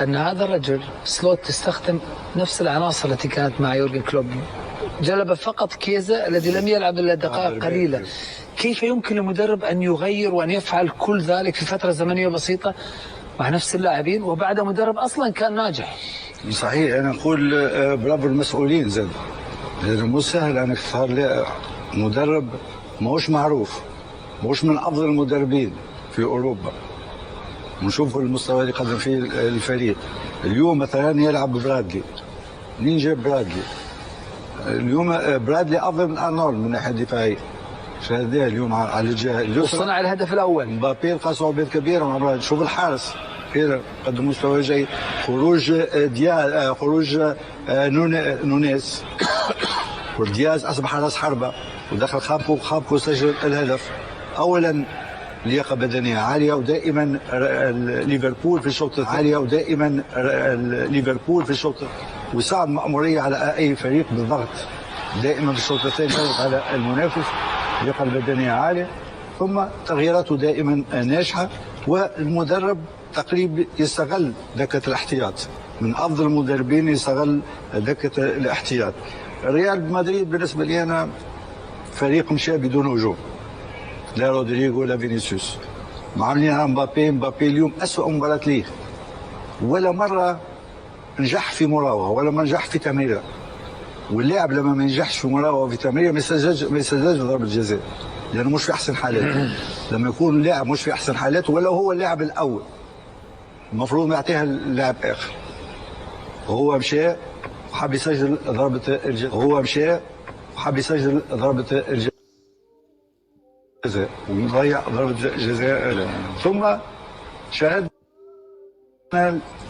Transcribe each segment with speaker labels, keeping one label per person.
Speaker 1: أن هذا الرجل سلوت تستخدم نفس العناصر التي كانت مع يورجن كلوب، جلب فقط كيزا الذي لم يلعب إلا دقائق قليلة. كيف يمكن لمدرب أن يغير وأن يفعل كل ذلك في فترة زمنية بسيطة مع نفس اللاعبين وبعد مدرب أصلا كان ناجح؟
Speaker 2: صحيح، أنا أقول برافو المسؤولين زاد، لأنه مو سهل أنك تختار مدرب ماهوش معروف، ماهوش من أفضل المدربين في أوروبا، ونشوفوا المستوى اللي قدم فيه الفريق. اليوم مثلا يلعب برادلي، منين جاب برادلي؟ اليوم برادلي أفضل من أرنولد من الناحية الدفاعية. شاهدناه اليوم على الجهة اليسرى،
Speaker 1: صنع الهدف الأول.
Speaker 2: مبابي لقى صعوبات كبيرة مع شوف الحارس قدم مستوى جيد. خروج دياز، خروج نونيز ودياز أصبح راس حربة ودخل خابكو سجل الهدف. أولا لياقة بدنية عالية، ودائما ليفربول في الشوط الثاني ليفربول في الشوط وصعب مأمورية على أي فريق بالضغط دائما في الشوط الثاني على المنافس. اللياقة البدنية عالية، ثم تغييراته دائما ناجحة، والمدرب تقريبا يستغل دكة الاحتياط، من أفضل المدربين يستغل دكة الاحتياط. ريال مدريد بالنسبة لي أنا فريق مشى بدون هجوم، لا رودريغو لا فينيسيوس، معاملين على مبابي اليوم أسوأ مباراة ليه، ولا مرة نجح في مراوغة ولا ما نجح في تمريرة. واللاعب لما ما ينجحش في مراوغة وفي تمريرة ما يسجلش ضربة جزاء، لأنه مش في أحسن حالاته. لما يكون اللاعب مش في أحسن حالاته ولا هو اللاعب الأول، المفروض ما يعطيها اللاعب آخر. وهو مشى وحب يسجل ضربة الجزاء، وضيع ضربة جزاء. ثم شاهدنا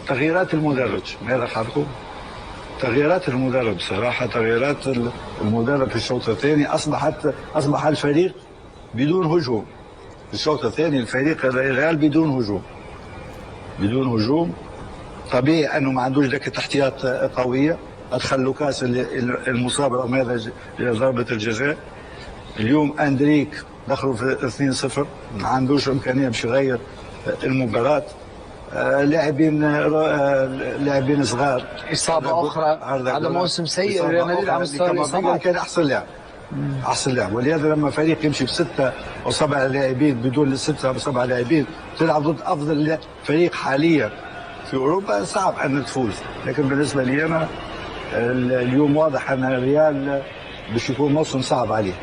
Speaker 2: تغييرات المدرب. ماذا حركوا؟ تغييرات المدرب صراحة، تغييرات المدرب في الشوط الثاني أصبح الفريق بدون هجوم. في الشوط الثاني الفريق الريال بدون هجوم. طبيعي أنه ما عندوش دكة احتياط قوية، أدخل لوكاس المصاب رغم هذا ضربة الجزاء. اليوم أندريك دخلوا في 2-0، ما عندوش إمكانية باش يغير المباراة. لاعبين صغار،
Speaker 1: إصابة أخرى على موسم سيء ريال مدريد على مستوى الإصابات.
Speaker 2: كان أحسن لاعب، ولهذا لما فريق يمشي ب6 أو 7 لاعبين بدون 6 أو 7 لاعبين تلعب ضد أفضل فريق حاليا في أوروبا صعب أن تفوز. لكن بالنسبة لي أنا اليوم واضح أن الريال باش يكون موسم صعب عليه.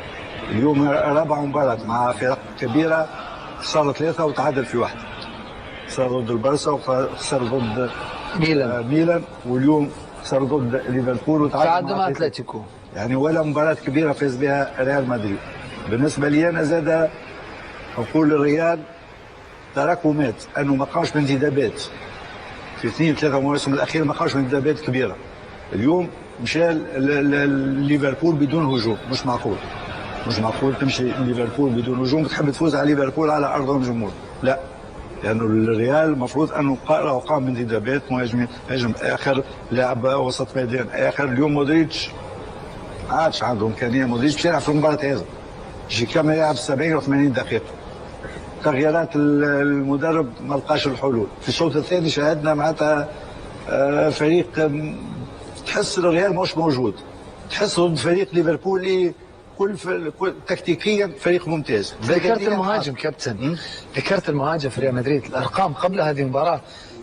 Speaker 2: اليوم رابع مباراة مع فرق كبيرة، خسر 3 وتعادل في 1. خسر ضد البارسا وخسر ضد ميلان، واليوم خسر ضد ليفربول وتعادل مع
Speaker 1: اتلتيكو.
Speaker 2: يعني ولا مباراة كبيرة فاز بها ريال مدريد. بالنسبة لي أنا زاد أقول الريال تراكمات، أنه ما قامش من انتدابات في 2-3 مواسم الأخيرة، ما قامش من انتدابات كبيرة. اليوم مشى ليفربول بدون هجوم، مش معقول تمشي ليفربول بدون هجوم تحب تفوز على ليفربول على أرض الجمهور، لا. لأنه الريال المفروض أنه قام بانتدابات، مهاجم آخر، لاعب وسط ميدان آخر. اليوم مودريتش ما عادش عنده إمكانية، مودريتش يلعب في المباراة هذا يجي كما يلعب 70 و 80 دقيقة. تغييرات المدرب ما لقاش الحلول. في الشوط الثاني شاهدنا معناتها فريق تحس الريال مش موجود، تحس ضد فريق ليفربول كل تكتيكيا فريق ممتاز.
Speaker 1: ذكرت المهاجم كابتن، ذكرت المهاجم في ريال مدريد. الارقام قبل هذه المباراه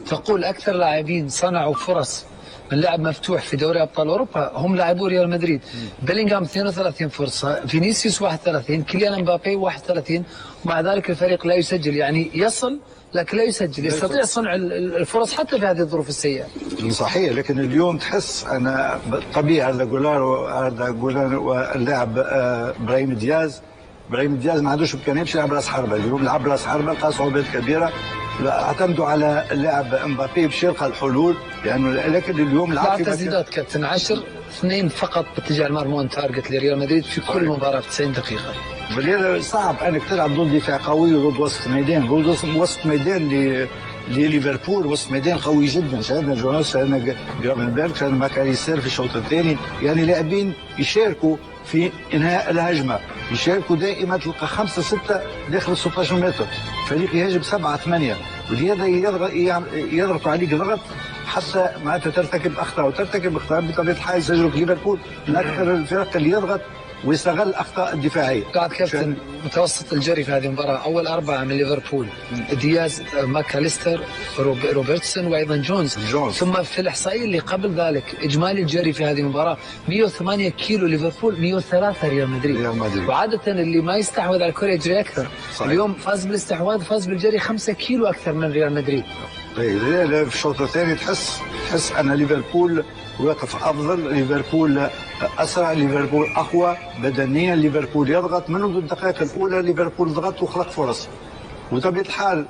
Speaker 1: تقول اكثر لاعبين صنعوا فرص من لعب مفتوح في دوري ابطال اوروبا هم لاعبو ريال مدريد. بيلينغهام 32 فرصه، فينيسيوس 31، كيليان مبابي 31، ومع ذلك الفريق لا يسجل. يعني يصل لكن لا يسجل، يستطيع صنع الفرص حتى في هذه الظروف السيئه.
Speaker 2: صحيح، لكن اليوم تحس انا طبيعي هذا جولار واللاعب ابراهيم دياز ما عندوش امكانيه باش يلعب راس حربه. اليوم لعب راس حربه لقى صعوبات كبيره، اعتمدوا على اللاعب مبابي باش يلقى الحلول، لانه لكن اليوم
Speaker 1: لعب تسديدات كابتن 10-2 فقط باتجاه المرمون تارجت لريال مدريد في كل مباراه في 90 دقيقه.
Speaker 2: بالليل صعب انك تلعب ضد دفاع قوي وضد وسط ميدان، وسط ميدان لليفربول وسط ميدان قوي جدا. شاهدنا جوناس، شاهدنا جرافنبرغ، شاهدنا ماكاليستر في الشوط الثاني، يعني لاعبين يشاركوا في انهاء الهجمه، يشاركوا دائما. تلقى 5-6 داخل 16 متر، فريق يهاجم 7-8، ولهذا يضغط عليك ضغط حتى معناتها ترتكب اخطاء، وترتكب اخطاء بطبيعه الحال يسجلوا في ليفربول من اكثر الفرق اللي يضغط ويستغل الاخطاء الدفاعيه.
Speaker 1: قاعد كابتن متوسط الجري في هذه المباراه اول اربعه من ليفربول دياز، ماكاليستر، روبرتسون وايضا جونز. ثم في الاحصائيه اللي قبل ذلك اجمالي الجري في هذه المباراه 108 كيلو ليفربول، 103 ريال مدريد. وعاده اللي ما يستحوذ على الكره يجري اكثر. صحيح. اليوم فاز بالاستحواذ، فاز بالجري 5 كيلو اكثر من ريال مدريد.
Speaker 2: في الشوط الثاني تحس ان ليفربول واقف افضل، ليفربول اسرع، ليفربول اقوى بدنيا، ليفربول يضغط منذ الدقائق الاولى، ليفربول ضغط وخلق فرص. وطبيعه الحال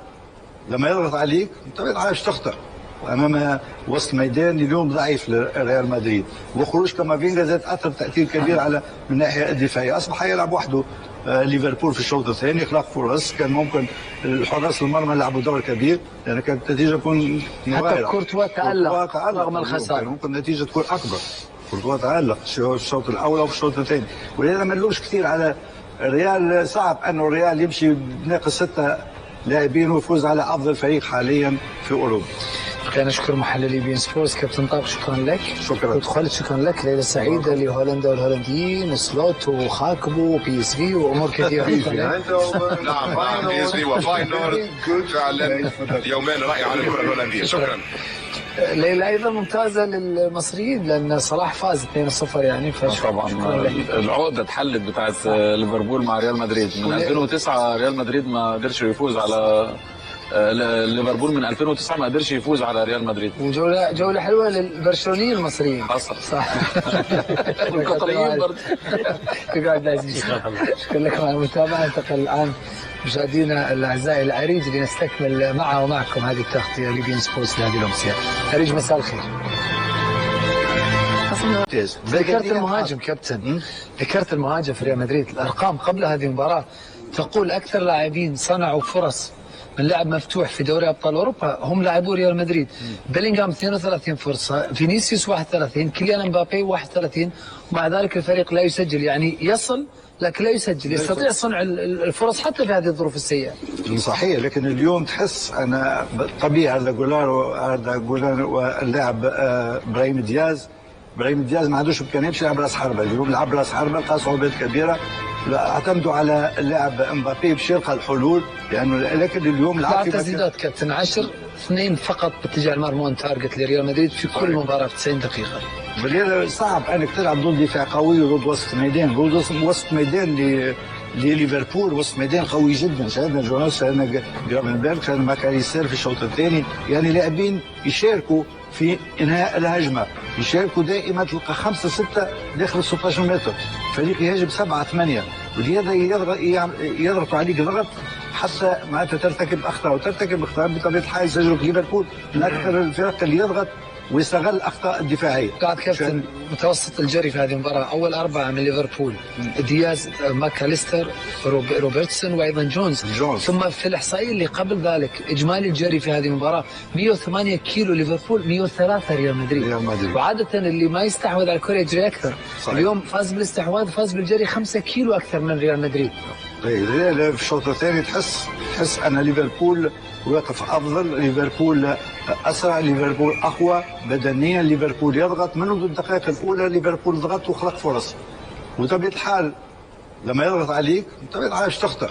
Speaker 2: لما يضغط عليك بطبيعه الحال تخطئ امام وسط ميدان اليوم ضعيف لريال مدريد، وخروج كامافينجا زاد اثر تاثير كبير على من الناحيه الدفاعيه، اصبح يلعب وحده ليفربول في الشوط الثاني، خلق فرص كان ممكن الحراس المرمى لعبوا دور كبير لان كانت النتيجه تكون مغايره.
Speaker 1: حتى كورتوا تألق رغم الخساره،
Speaker 2: ممكن النتيجه تكون اكبر. كورتوا تألق في الشوط الاول وفي الشوط الثاني، ولذا ما نلومش كثير على الريال. صعب انه الريال يمشي بناقص 6 لاعبين ويفوز على افضل فريق حاليا في اوروبا.
Speaker 1: خلينا نشكر محللي بي إن سبورتس كابتن طارق، شكرا لك.
Speaker 2: شكرا.
Speaker 1: ودخلت شكرا لك. ليله سعيده لهولندا والهولنديين، سلوت وخاكبو وبي اس في وامور كثيره.
Speaker 3: نعم بي اس في وفاينورد فعلا يومين رائع على الكره الهولنديه. شكرا.
Speaker 1: ليله ايضا ممتازه للمصريين لان صلاح فاز 2-0 يعني.
Speaker 4: طبعا العقده اتحلت بتاعت ليفربول مع ريال مدريد من 2009. ريال مدريد ما قدرش يفوز على ليفربول، من 2009 ما قدرش يفوز على ريال مدريد.
Speaker 1: وجوله حلوه للبرشلونيين المصريين.
Speaker 4: حصل
Speaker 1: صح.
Speaker 4: والقطريين برضه.
Speaker 1: شكرا عزيزي، شكرا لكم على المتابعه. انتقل الان مشاهدينا الاعزاء الى اريج لنستكمل معه ومعكم هذه التغطيه لبي إن سبورتس لهذه الامسيه. اريج مساء الخير. ذكرت المهاجم كابتن، ذكرت المهاجم في ريال مدريد. الارقام قبل هذه المباراه تقول اكثر لاعبين صنعوا فرص من لعب مفتوح في دوري ابطال اوروبا هم لاعبو ريال مدريد. بيلينغهام 32 فرصه، فينيسيوس 31، كيليان امبابي 31، ومع ذلك الفريق لا يسجل، يعني يصل لكن لا يسجل، يستطيع صنع الفرص حتى في هذه الظروف السيئه.
Speaker 2: صحيح، لكن اليوم تحس انا طبيعي هذا جولار واللاعب ابراهيم دياز ما عندوش امكانيه يمشي يلعب راس حربه، اليوم لعب راس حربه لقى صعوبات كبيره، اعتمدوا على اللاعب امبابي باش يلقى الحلول، لانه لكن اليوم لعب في
Speaker 1: تسديدات كابتن 10-2 فقط باتجاه المرمى اون تارجت لريال مدريد في كل مباراه في 90 دقيقه.
Speaker 2: بالليل صعب انك تلعب ضد دفاع قوي وضد وسط ميدان، وسط ميدان لليفربول وسط ميدان قوي جدا. شاهدنا جوناس، شاهدنا جرافنبرغ، شاهدنا ماكاليستر في الشوط الثاني، يعني لاعبين يشاركوا في انهاء الهجمه، يشاركوا دائما، تلقى 5-6 داخل 16 متر، فريق يهاجم 7-8، ولهذا يضغط عليك ضغط حتى معناتها ترتكب اخطاء، وترتكب اخطاء بطبيعه الحال يسجلوا في ليفربول من اكثر الفرق اللي يضغط ويستغل الاخطاء الدفاعيه.
Speaker 1: قاعد كابتن متوسط الجري في هذه المباراه اول اربعه من ليفربول دياز، ماكاليستر، روبرتسون وايضا جونز. ثم في الاحصائيه اللي قبل ذلك اجمالي الجري في هذه المباراه 108 كيلو ليفربول، 103 ريال مدريد. وعاده اللي ما يستحوذ على الكره يجري اكثر. صحيح. اليوم فاز بالاستحواذ، فاز بالجري 5 كيلو اكثر من ريال مدريد.
Speaker 2: في الشوط الثاني تحس ان ليفربول واقف افضل، ليفربول اسرع، ليفربول اقوى بدنيا، ليفربول يضغط منذ الدقائق الاولى، ليفربول ضغط وخلق فرص. وطبيعه الحال لما يضغط عليك بطبيعه الحال تخطئ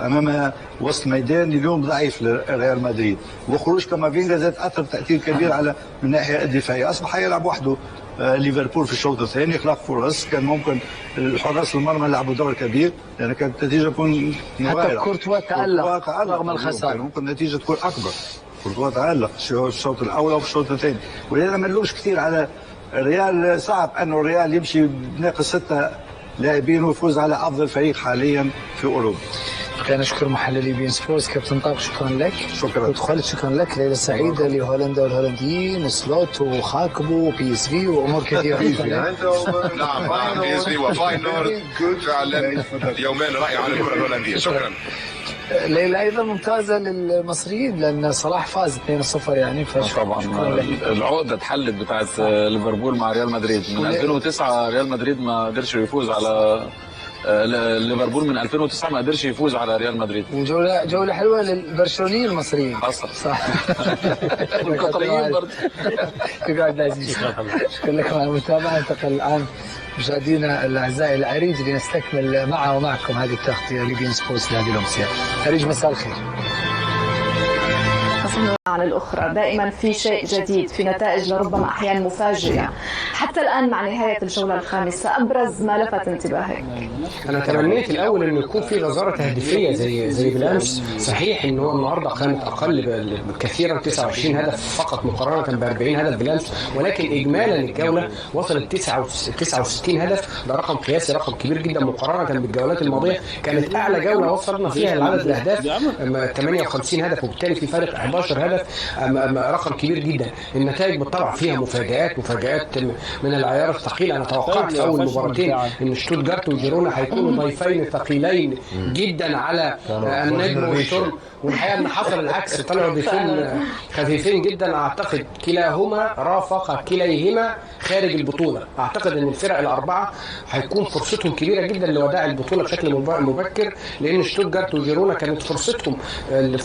Speaker 2: امام وسط ميدان اليوم ضعيف لريال مدريد، وخروج كامافينجا زاد اثر تاثير كبير على من الناحيه الدفاعيه، اصبح يلعب وحده ليفربول في الشوط الثاني، خلق فرص كان ممكن الحراس المرمى لعبوا دور كبير لان كانت النتيجه تكون مغايره.
Speaker 1: حتى كورتوا تألق رغم الخساره،
Speaker 2: ممكن النتيجه تكون اكبر. كورتوا تألق في الشوط الاول وفي الشوط الثاني، ولذا ما نلومش كثير على الريال. صعب انه الريال يمشي بناقص 6 لاعبين ويفوز على افضل فريق حاليا في اوروبا.
Speaker 1: خلينا نشكر محللي بي إن سبورتس كابتن طارق، شكرا لك.
Speaker 2: شكرا.
Speaker 1: ودخلت شكرا لك. ليله سعيده لهولندا والهولنديين، سلوت وخاكبو وبي اس في وامور كثيره.
Speaker 3: نعم بي اس في وفاينورد فعلا يومين رائع على الكره الهولنديه. شكرا.
Speaker 1: ليله ايضا ممتازه للمصريين لان صلاح فاز 2-0 يعني.
Speaker 4: طبعا العقده اتحلت بتاعت ليفربول مع ريال مدريد من 2009. ريال مدريد ما قدرش يفوز على ليفربول من 2009 ما قدرش يفوز على ريال مدريد.
Speaker 1: وجولة حلوة للبرشلونيين المصريين.
Speaker 4: حصل.
Speaker 1: صح.
Speaker 4: والقطريين برضه.
Speaker 1: يقعد عزيز. شكرا لكم على المتابعة. انتقل الآن مشاهدينا الأعزاء إلى عريج لنستكمل معه ومعكم هذه التغطية لبين سبورتس لهذه الأمسية. عريج مساء الخير.
Speaker 5: عن الأخرى دائما في شيء جديد، في نتائج لربما أحيانا مفاجئة. حتى الآن مع نهاية الجولة الخامسة أبرز ما لفت انتباهك؟
Speaker 6: أنا تمنيت الأول إنه يكون في غزارة تهديفية زي بالأمس. صحيح إنه هو النهارده كانت أقل كثيرا 29 هدف فقط مقارنة ب 40 هدف بالأمس، ولكن إجمالا الجولة وصلت 69 هدف. ده رقم قياسي، رقم كبير جدا مقارنة بالجولات الماضية. كانت أعلى جولة وصلنا فيها لعدد الأهداف 58 هدف، وبالتالي في فرق 11 هدف، رقم كبير جدا. النتائج بالطبع فيها مفاجآت من العيار الثقيل. انا توقعت في اول مباراتين ان شتوتجارت وجيرونا هيكونوا ضيفين ثقيلين جدا على النجم والشرب، والحقيقه ان حصل العكس، طلعوا ضيفين خفيفين جدا. اعتقد كلاهما رافق كليهما خارج البطوله. اعتقد ان الفرق الاربعه هيكون فرصتهم كبيره جدا لوداع البطوله بشكل مبكر، لان شتوتجارت وجيرونا كانت فرصتهم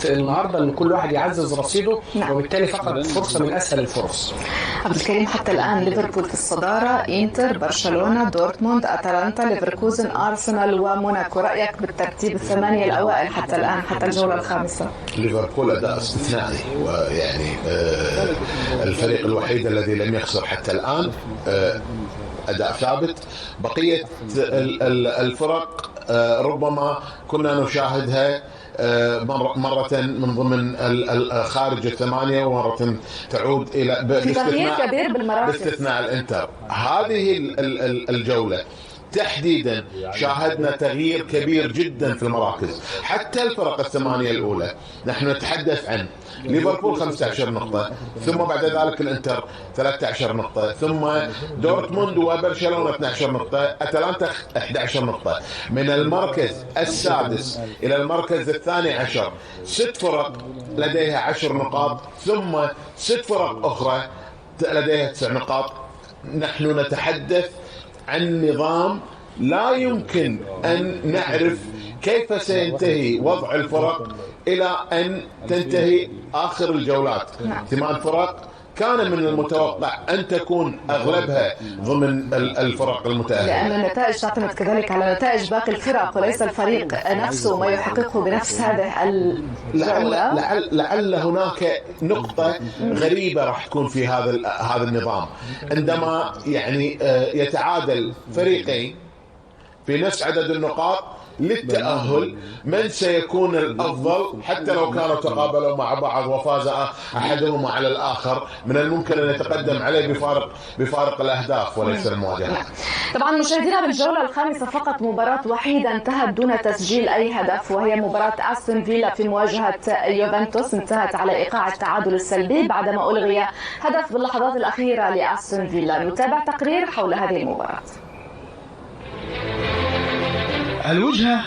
Speaker 6: النهارده ان كل واحد يعزز رصيده، وبالتالي فقد فرصه من اسهل الفرص.
Speaker 5: عبد الكريم، حتى الان ليفربول في الصداره، انتر، برشلونه، دورتموند، اتلانتا، ليفركوزن، ارسنال وموناكو. رايك بالترتيب الثمانيه الاوائل حتى الان، حتى الجوله الخامسه؟
Speaker 7: ليفربول اداء استثنائي، ويعني الفريق الوحيد الذي لم يخسر حتى الان، اداء ثابت. بقيه الفرق ربما كنا نشاهدها مرة من ضمن خارج الثمانية، ومرة تعود إلى
Speaker 5: في تغيير كبير بالمراكز
Speaker 7: باستثناء الانتر. هذه الجولة تحديدا شاهدنا تغيير كبير جدا في المراكز. حتى الفرق الثمانية الأولى نحن نتحدث عن ليفربول 15 نقطة، ثم بعد ذلك الانتر 13 نقطة، ثم دورتموند وبرشلونة 12 نقطة، أتلانتا 11 نقطة. من المركز السادس إلى المركز الثاني عشر 6 فرق لديها 10 نقاط، ثم 6 فرق أخرى لديها 9 نقاط. نحن نتحدث عن نظام لا يمكن أن نعرف كيف سينتهي وضع الفرق إلى أن تنتهي آخر الجولات. 8 فرق كان من المتوقع أن تكون أغلبها ضمن الفرق المتأهلة،
Speaker 5: لأن النتائج تعتمد كذلك على نتائج باقي الفرق وليس الفريق نفسه ما يحققه بنفس هذه الجولة.
Speaker 7: لعل هناك نقطة غريبة راح تكون في هذا النظام، عندما يعني يتعادل فريقين في نفس عدد النقاط للتأهل. من سيكون الأفضل حتى لو كانوا تقابلوا مع بعض وفاز أحدهما على الآخر، من الممكن أن يتقدم عليه بفارق الأهداف وليس المواجهة.
Speaker 5: طبعا مشاهدينا، بالجولة الخامسة فقط مباراة وحيدة انتهت دون تسجيل أي هدف، وهي مباراة أستون فيلا في مواجهة يوفنتوس، انتهت على إيقاع التعادل السلبي بعدما ألغي هدف باللحظات الأخيرة لأستون فيلا. نتابع تقرير حول هذه المباراة.
Speaker 8: الوجهة